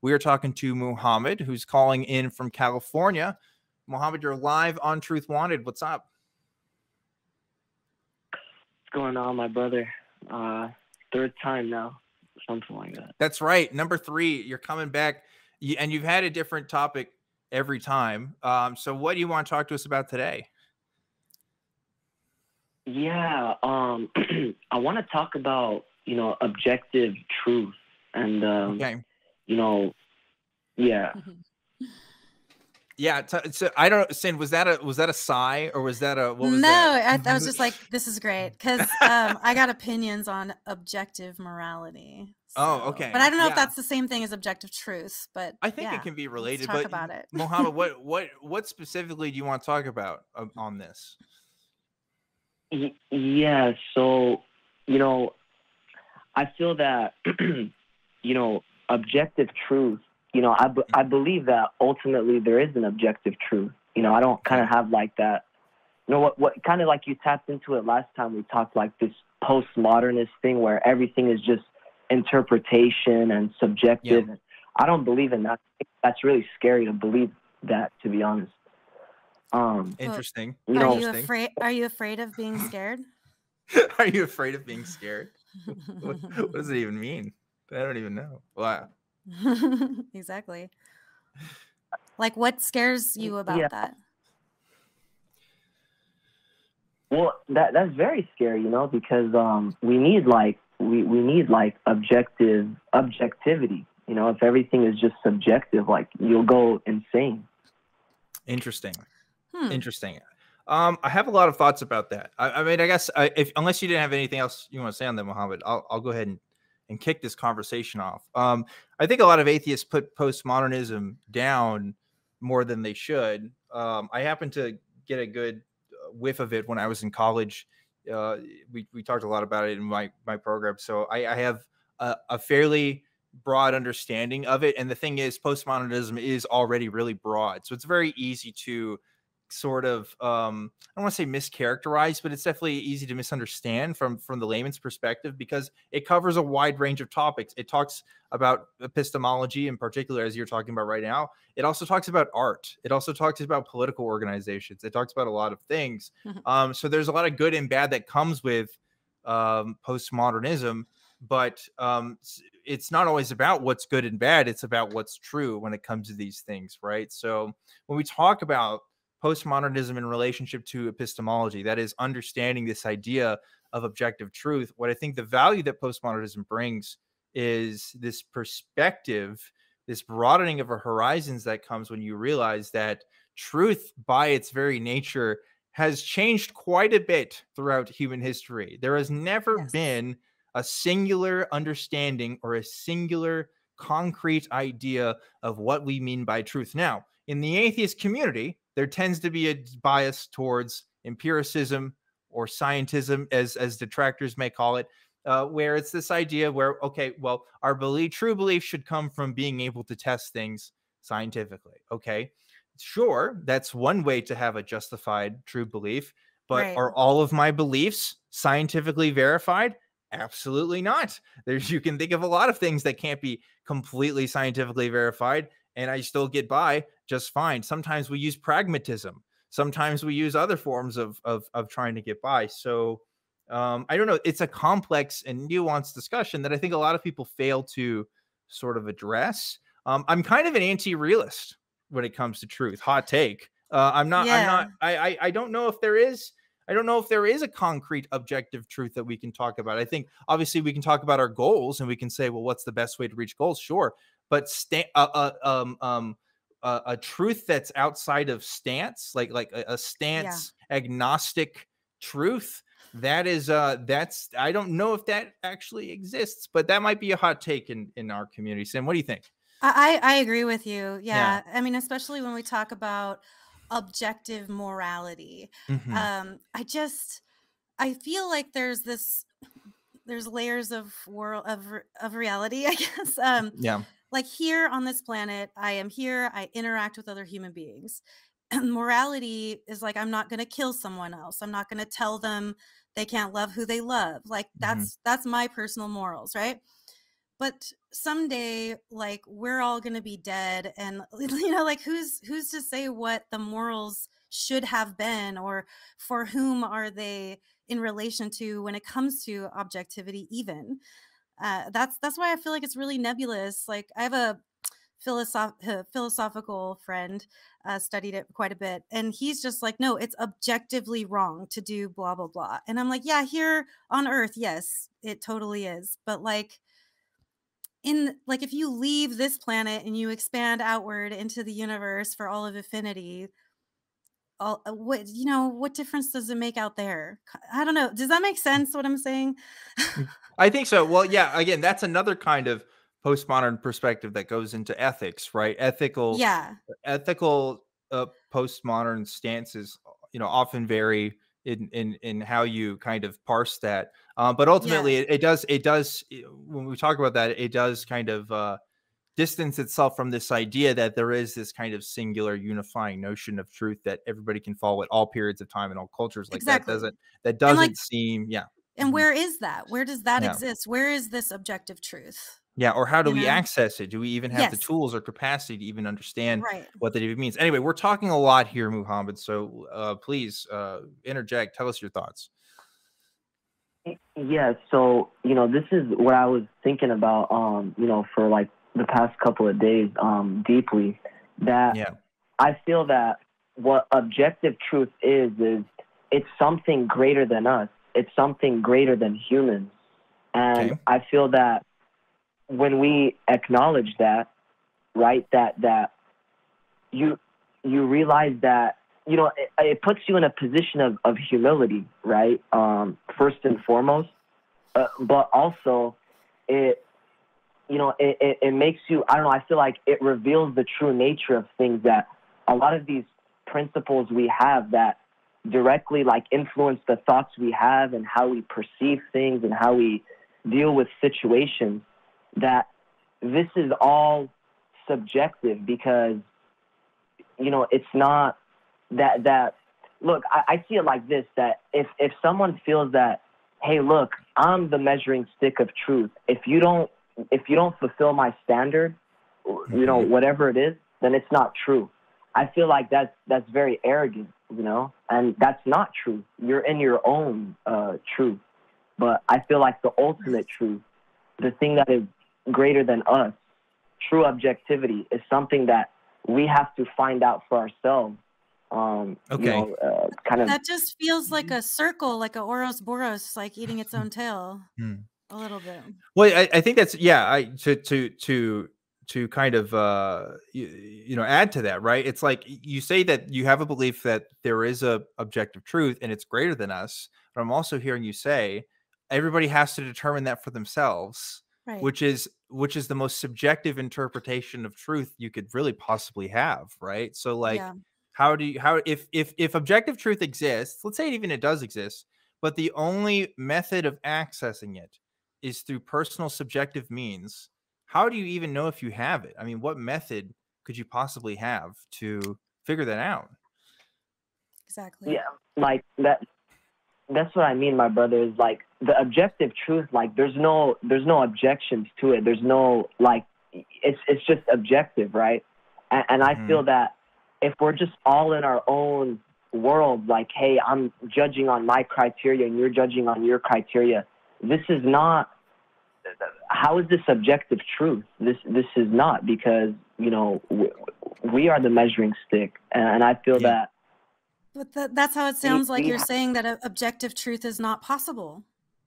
We are talking to Muhammad, who's calling in from California. Muhammad, you're live on Truth Wanted. What's up? What's going on, my brother? Third time now, something like that. That's right. Number 3, you're coming back, and you've had a different topic every time. So what do you want to talk to us about today? Yeah, I want to talk about, objective truth and, Okay. Yeah. Yeah. So I don't know, Sinn, was that a sigh, or was that what was No, that? I was just like, this is great, because I got opinions on objective morality. So. Oh, okay. But I don't know if that's the same thing as objective truth, but I think it can be related. Let's talk about it. Mohammed, what specifically do you want to talk about on this? Yeah, so, I feel that, objective truth, I believe that ultimately there is an objective truth. I don't kind of have like that, what kind of like you tapped into it last time we talked, like this postmodernist thing where everything is just interpretation and subjective. Yeah. I don't believe in that. That's really scary to believe that, to be honest. Interesting. Are you afraid of being scared? Are you afraid of being scared? What does it even mean? I don't even know. Wow. Exactly. Like, what scares you about that? Well, that's very scary, because we need objectivity. If everything is just subjective, like, you'll go insane. Interesting. Interesting. I have a lot of thoughts about that. I mean, I guess unless you didn't have anything else you want to say on that, Mohammed, I'll go ahead and kick this conversation off. I think a lot of atheists put postmodernism down more than they should. I happened to get a good whiff of it when I was in college. We talked a lot about it in my program, so I have a fairly broad understanding of it. And the thing is, postmodernism is already really broad, so it's very easy to sort of I don't want to say mischaracterized, but it's definitely easy to misunderstand from the layman's perspective, because it covers a wide range of topics. It talks about epistemology in particular, as you're talking about right now. It also talks about art. It also talks about political organizations. It talks about a lot of things. So there's a lot of good and bad that comes with postmodernism, but it's not always about what's good and bad. It's about what's true when it comes to these things, right? So when we talk about postmodernism in relationship to epistemology, that is understanding this idea of objective truth, what I think the value that postmodernism brings is this perspective, this broadening of our horizons that comes when you realize that truth by its very nature has changed quite a bit throughout human history. There has never been a singular understanding or a singular concrete idea of what we mean by truth. Now, in the atheist community, there tends to be a bias towards empiricism or scientism, as detractors may call it, where it's this idea where, okay, well, our true belief should come from being able to test things scientifically. Okay, sure, that's one way to have a justified true belief, but are all of my beliefs scientifically verified? Absolutely not. You can think of a lot of things that can't be completely scientifically verified, and I still get by just fine. Sometimes we use pragmatism. Sometimes we use other forms of trying to get by. So I don't know. It's a complex and nuanced discussion that I think a lot of people fail to sort of address. I'm kind of an anti-realist when it comes to truth. Hot take. I don't know if there is. I don't know if there is a concrete objective truth that we can talk about. I think obviously we can talk about our goals and we can say, well, what's the best way to reach goals? Sure. But a truth that's outside of stance, like a stance agnostic truth, that is that's, I don't know if that actually exists, but that might be a hot take in our community. Sinn, what do you think? I agree with you. Yeah. I mean, especially when we talk about objective morality. I feel like there's layers of reality, I guess. Like, here on this planet, I am here, I interact with other human beings. And morality is like, I'm not going to kill someone else. I'm not going to tell them they can't love who they love. Like, that's my personal morals, right? but someday, like, we're all going to be dead, and you know, like, who's to say what the morals should have been, or for whom are they in relation to when it comes to objectivity even. That's why I feel like it's really nebulous. Like, I have a philosophical friend, studied it quite a bit, and he's just like, no, it's objectively wrong to do blah blah blah. And I'm like, yeah, here on earth, yes, it totally is, but like, if you leave this planet and you expand outward into the universe for all of infinity, what difference does it make out there? I don't know. Does that make sense what I'm saying? I think so. Well, yeah, again, that's another kind of postmodern perspective that goes into ethics, right? Ethical postmodern stances, often vary in how you kind of parse that. But ultimately, it does when we talk about that, it does kind of distance itself from this idea that there is this kind of singular unifying notion of truth that everybody can follow at all periods of time and all cultures. Like that doesn't seem, And where is that? Where does that exist? Where is this objective truth? Yeah, or how do we access it? Do we even have the tools or capacity to even understand what that even means? Anyway, we're talking a lot here, Muhammad, so please interject. Tell us your thoughts. Yeah, so, this is what I was thinking about, for like the past couple of days, deeply, that I feel that what objective truth is it's something greater than us. It's something greater than humans. And I feel that when we acknowledge that, right, that you realize that, it puts you in a position of humility, right? First and foremost, but also it makes you, I don't know, I feel like it reveals the true nature of things, that a lot of these principles we have that directly like influence the thoughts we have and how we perceive things and how we deal with situations, that this is all subjective, because, it's not that look, I see it like this, that if someone feels that, hey, look, I'm the measuring stick of truth. If you don't fulfill my standard, whatever it is, then it's not true. I feel like that's very arrogant, and that's not true. You're in your own truth. But I feel like the ultimate truth, the thing that is greater than us, true objectivity, is something that we have to find out for ourselves. Kind of. That just feels like a circle, like a Ouroboros, like eating its own tail, a little bit. Well, I think that's to kind of add to that, right? It's like you say that you have a belief that there is a objective truth and it's greater than us, but I'm also hearing you say everybody has to determine that for themselves, which is the most subjective interpretation of truth you could really possibly have, right? So like, if objective truth exists, let's say it does exist, but the only method of accessing it is through personal subjective means, how do you even know if you have it? I mean, what method could you possibly have to figure that out? Exactly. Yeah, like that. That's what I mean, my brother, is like the objective truth. Like there's no objections to it. There's no, like, it's just objective, right? And I feel that if we're just all in our own world, like, hey, I'm judging on my criteria and you're judging on your criteria, this is not. How is this objective truth? This is not, because we are the measuring stick, and I feel that. But that's how it sounds like you're saying that objective truth is not possible.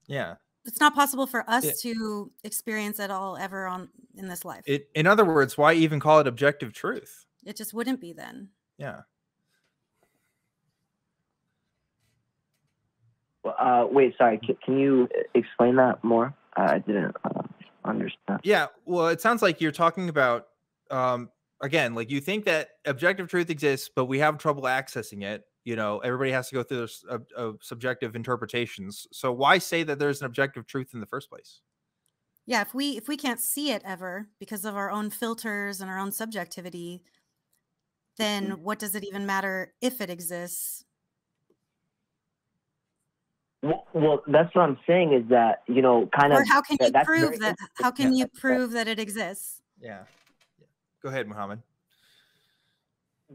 Yeah, it's not possible for us to experience at all ever in this life. In other words, why even call it objective truth? It just wouldn't be then. Yeah. Wait, sorry. Can you explain that more? I didn't understand. Yeah, well, it sounds like you're talking about, again, like you think that objective truth exists, but we have trouble accessing it. Everybody has to go through their subjective interpretations. So why say that there's an objective truth in the first place? Yeah, if we can't see it ever because of our own filters and our own subjectivity, then what does it even matter if it exists? Well, that's what I'm saying is that, you know, kind or of. how can you That's prove that? How can you prove that it exists? Yeah. Go ahead, Mohammed.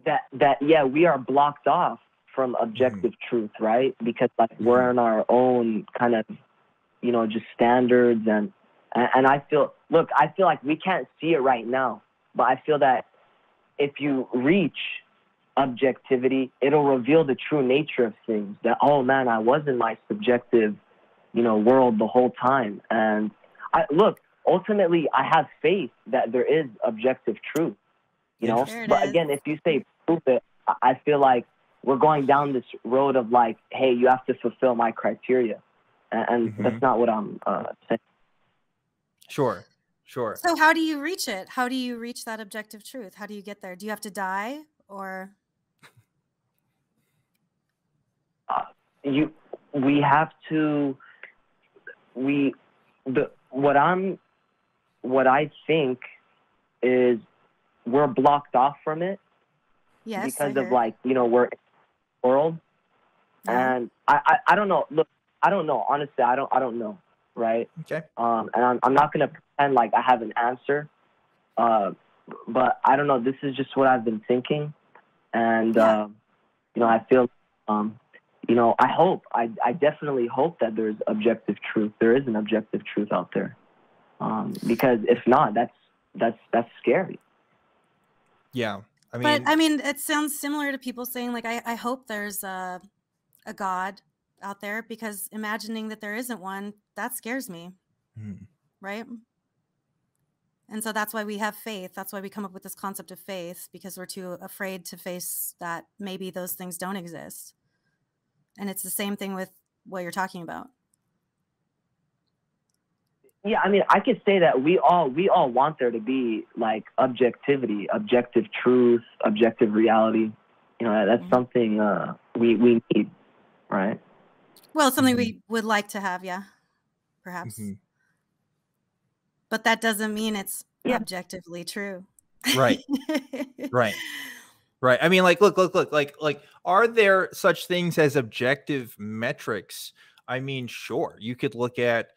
That yeah, we are blocked off from objective truth, right? Because like we're in our own kind of, you know, just standards, and I feel like we can't see it right now, but I feel that if you reach objectivity, it'll reveal the true nature of things. That, oh man, I was in my subjective, you know, world the whole time. And ultimately I have faith that there is objective truth, you know. But again, if you say prove it, I feel like we're going down this road of like, hey, you have to fulfill my criteria, and that's not what I'm saying. Sure. So how do you reach it? How do you reach that objective truth? How do you get there? Do you have to die, or? We have to. What I think is we're blocked off from it. Yes, because of like, you know, we're in the world, and I don't know. Look, I don't know. Honestly, I don't know. Right. Okay. And I'm not gonna pretend like I have an answer. But I don't know. This is just what I've been thinking, and you know, I feel, you know, I definitely hope that there's objective truth. There is an objective truth out there, because if not, that's scary. Yeah. But I mean, it sounds similar to people saying like, I hope there's a God out there, because imagining that there isn't one, that scares me. Right. And so that's why we have faith. That's why we come up with this concept of faith, because we're too afraid to face that maybe those things don't exist. And it's the same thing with what you're talking about. Yeah, I mean, I could say that we all want there to be like objectivity, objective truth, objective reality. You know, that's something we need, right? Well, it's something we would like to have, yeah, perhaps. But that doesn't mean it's objectively true. Right. Right. I mean, like, look, like, are there such things as objective metrics? I mean, sure, you could look at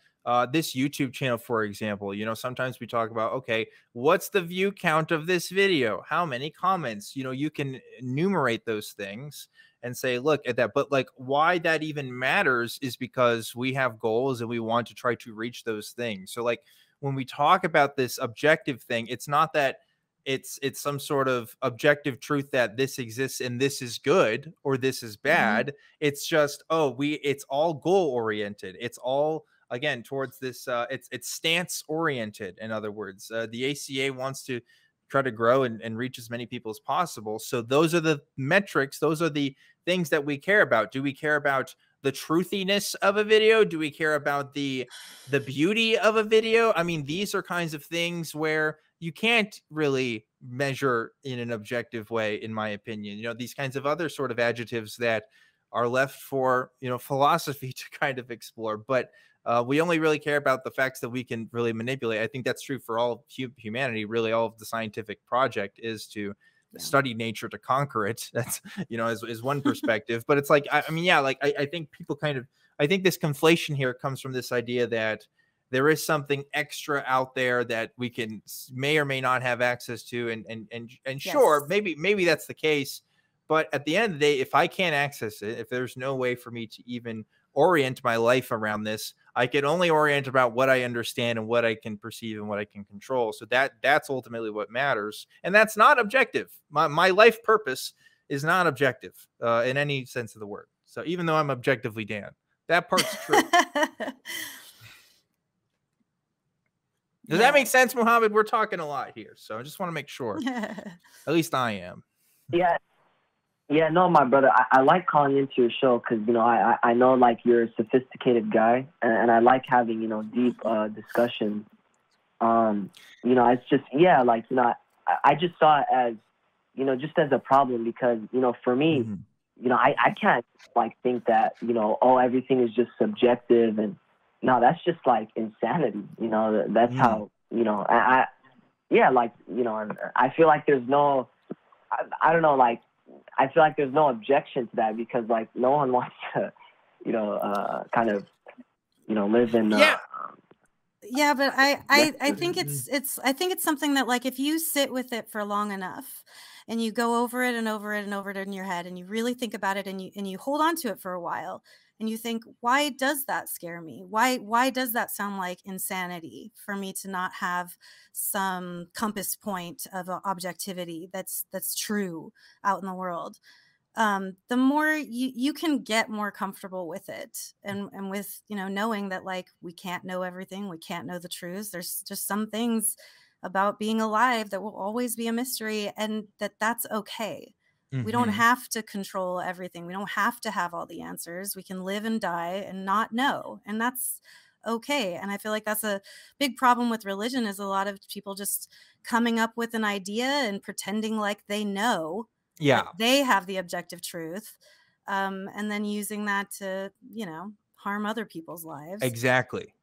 this YouTube channel, for example. You know, sometimes we talk about, okay, what's the view count of this video? How many comments? You know, you can enumerate those things and say, look at that. But like, why that even matters is because we have goals and we want to try to reach those things. So like, when we talk about this objective thing, it's not that it's some sort of objective truth that this exists and this is good or this is bad. It's just, it's all goal oriented. It's all, again, towards this, it's stance oriented. In other words, the ACA wants to try to grow and reach as many people as possible. So those are the metrics. Those are the things that we care about. Do we care about the truthiness of a video? Do we care about the beauty of a video? I mean, these are kinds of things where you can't really measure in an objective way, in my opinion. You know, these kinds of other sort of adjectives that are left for, you know, philosophy to kind of explore. But we only really care about the facts that we can really manipulate. I think that's true for all of humanity. Really, all of the scientific project is to study nature to conquer it. That's, you know, is one perspective. But it's like, I mean, yeah, like I think people kind of, I think this conflation here comes from this idea that there is something extra out there that we may or may not have access to. And sure, maybe that's the case. But at the end of the day, if I can't access it, if there's no way for me to even orient my life around this, I can only orient about what I understand and what I can perceive and what I can control. So that's ultimately what matters. And that's not objective. My life purpose is not objective in any sense of the word. So even though I'm objectively Dan, that part's true. Does that make sense, Mohammed? We're talking a lot here, so I just want to make sure. At least I am. Yeah, no, my brother. I like calling into your show because, you know, I know, like, you're a sophisticated guy, and I like having, you know, deep discussions. You know, it's just, like, you know, I just saw it as, you know, just as a problem because, you know, for me, you know, I can't, like, think that, you know, everything is just subjective and, no, that's just like insanity, you know. That's how, you know, like, you know, I feel like there's no, I don't know, like, I feel like there's no objection to that because, like, no one wants to, kind of, live in. Yeah, but I think it's something that, like, if you sit with it for long enough and you go over it and over it and over it in your head and you really think about it and you hold on to it for a while and you think, why does that scare me? Why does that sound like insanity for me to not have some compass point of objectivity that's true out in the world? The more you can get more comfortable with it and with, knowing that, like, we can't know everything. We can't know the truths. There's just some things about being alive that will always be a mystery, and that's okay. We don't have to control everything. We don't have to have all the answers. We can live and die and not know. And that's okay. And I feel like that's a big problem with religion, is a lot of people just coming up with an idea and pretending like they know. Yeah, they have the objective truth, and then using that to, harm other people's lives. Exactly.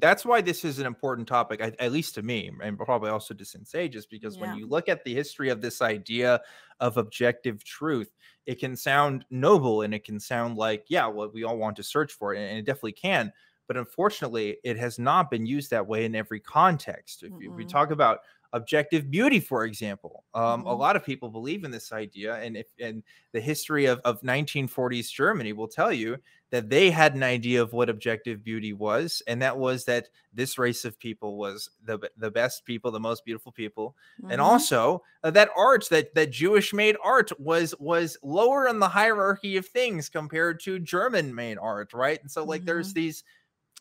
That's why this is an important topic, at least to me, and probably also to Sensei, just because when you look at the history of this idea of objective truth, it can sound noble and it can sound like, well, we all want to search for it, and it definitely can. But unfortunately, it has not been used that way in every context. If we talk about objective beauty, for example, a lot of people believe in this idea, and the history of 1940s Germany will tell you that they had an idea of what objective beauty was, and that was that this race of people was the best people, the most beautiful people, and also that art, that Jewish made art was lower on the hierarchy of things compared to German made art, right? And so, like, there's these.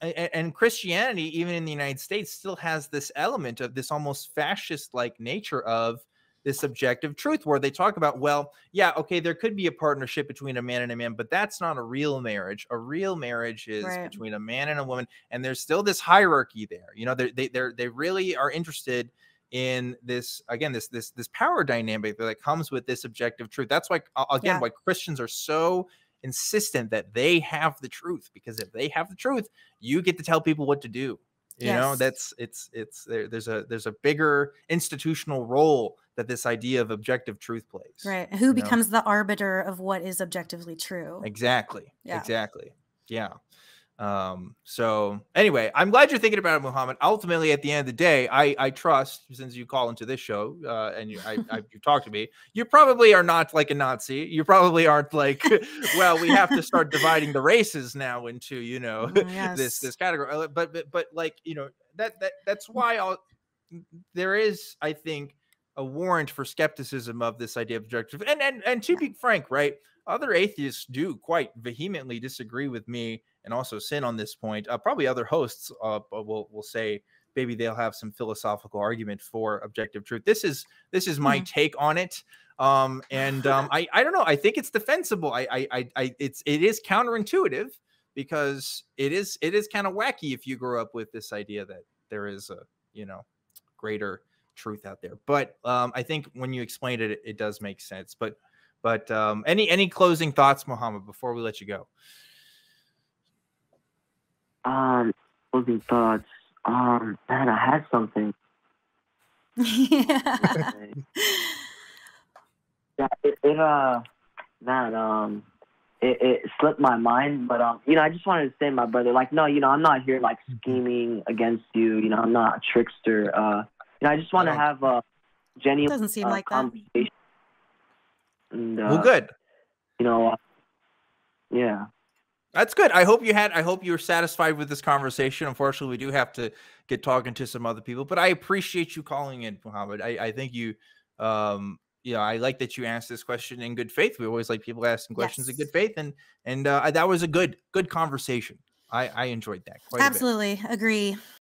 And Christianity, even in the United States, still has this element of this almost fascist-like nature of this objective truth, where they talk about, okay, there could be a partnership between a man and a man, but that's not a real marriage. A real marriage is between a man and a woman, and there's still this hierarchy there. They really are interested in this, again, this power dynamic that comes with this objective truth. That's why, again, why Christians are so insistent that they have the truth, because if they have the truth, you get to tell people what to do. There's a bigger institutional role that this idea of objective truth plays. Right. Who becomes the arbiter of what is objectively true? Exactly. Yeah. So anyway, I'm glad you're thinking about it, Muhammad. Ultimately, at the end of the day, I trust, since you call into this show, and you talk to me, you probably are not like a Nazi. You probably aren't like, well, we have to start dividing the races now into, this category. But like, that's why there is, I think, a warrant for skepticism of this idea of objective. And to be frank, right, other atheists do quite vehemently disagree with me and also Sinn on this point. Probably other hosts will say maybe they'll have some philosophical argument for objective truth. This is my take on it. I don't know. I think it's defensible. It is counterintuitive, because it is kind of wacky if you grow up with this idea that there is a greater truth out there. But I think when you explain it, it does make sense. But any closing thoughts, Mohammed, before we let you go? Closing thoughts. Man, I had something. It slipped my mind, but I just wanted to say, my brother, like, no, I'm not here like scheming against you. I'm not a trickster. I just want to have a genuine doesn't seem like conversation. that. And, well, good. Yeah. That's good. I hope you were satisfied with this conversation. Unfortunately, we do have to get talking to some other people, but I appreciate you calling in, Muhammad. I think you, I like that you asked this question in good faith. We always like people asking questions in good faith, and that was a good conversation. I enjoyed that quite a bit. Absolutely agree.